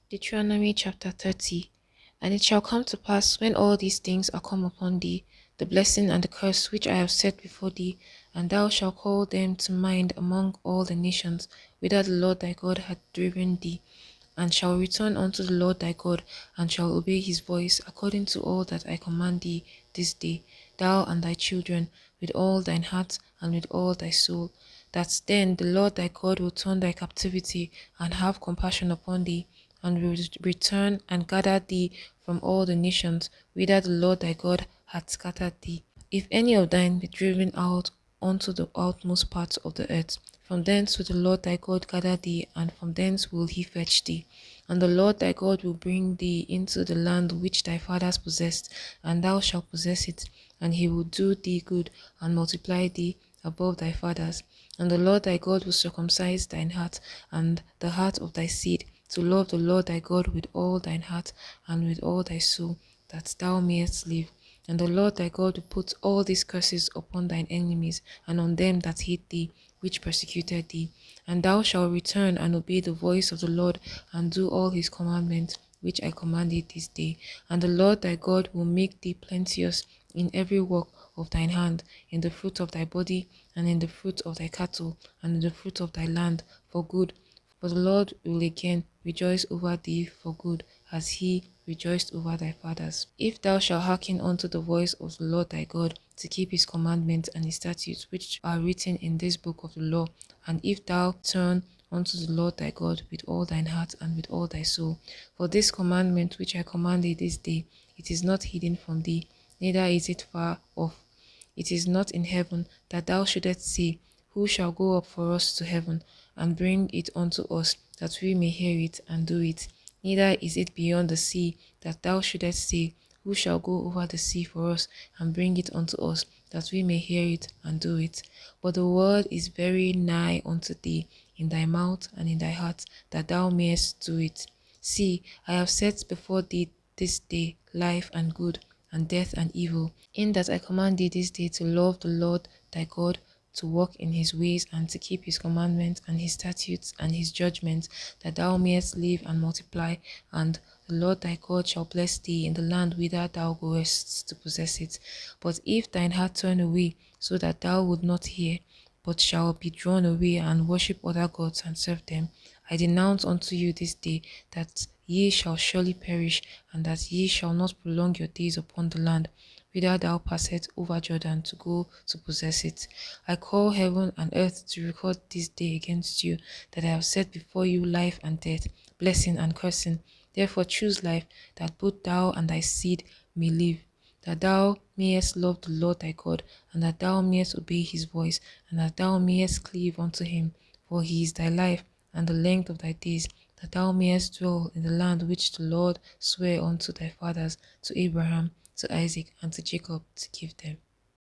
Deuteronomy chapter 30. And it shall come to pass, when all these things are come upon thee, the blessing and the curse which I have set before thee, and thou shalt call them to mind among all the nations, whither the Lord thy God hath driven thee, and shall return unto the Lord thy God, and shall obey his voice, according to all that I command thee this day, thou and thy children, with all thine heart and with all thy soul, that then the Lord thy God will turn thy captivity, and have compassion upon thee, and will return and gather thee from all the nations whither the Lord thy God hath scattered thee. If any of thine be driven out unto the outmost parts of the earth, from thence will the Lord thy God gather thee, and from thence will he fetch thee. And the Lord thy God will bring thee into the land which thy fathers possessed, and thou shalt possess it, and he will do thee good, and multiply thee above thy fathers. And the Lord thy God will circumcise thine heart, and the heart of thy seed, to love the Lord thy God with all thine heart and with all thy soul, that thou mayest live. And the Lord thy God will put all these curses upon thine enemies, and on them that hate thee, which persecuted thee. And thou shalt return and obey the voice of the Lord, and do all his commandments, which I command thee this day. And the Lord thy God will make thee plenteous in every work of thine hand, in the fruit of thy body, and in the fruit of thy cattle, and in the fruit of thy land, for good. For the Lord will again rejoice over thee for good, as he rejoiced over thy fathers. If thou shalt hearken unto the voice of the Lord thy God, to keep his commandments and his statutes which are written in this book of the law, and if thou turn unto the Lord thy God with all thine heart and with all thy soul. For this commandment which I command thee this day, it is not hidden from thee, neither is it far off. It is not in heaven, that thou shouldest say, who shall go up for us to heaven, and bring it unto us, that we may hear it and do it. Neither is it beyond the sea, that thou shouldest say, who shall go over the sea for us, and bring it unto us, that we may hear it and do it. But the word is very nigh unto thee, in thy mouth and in thy heart, that thou mayest do it. See, I have set before thee this day life and good, and death and evil, in that I command thee this day to love the Lord thy God, to walk in his ways, and to keep his commandments and his statutes and his judgments, that thou mayest live and multiply, and the Lord thy God shall bless thee in the land whither thou goest to possess it. But if thine heart turn away, so that thou would not hear, but shall be drawn away and worship other gods and serve them, I denounce unto you this day that ye shall surely perish, and that ye shall not prolong your days upon the land, whither thou passest over Jordan to go to possess it. I call heaven and earth to record this day against you, that I have set before you life and death, blessing and cursing. Therefore choose life, that both thou and thy seed may live, that thou mayest love the Lord thy God, and that thou mayest obey his voice, and that thou mayest cleave unto him. For he is thy life, and the length of thy days, that thou mayest dwell in the land which the Lord sware unto thy fathers, to Abraham, to Isaac, and to Jacob, to give them.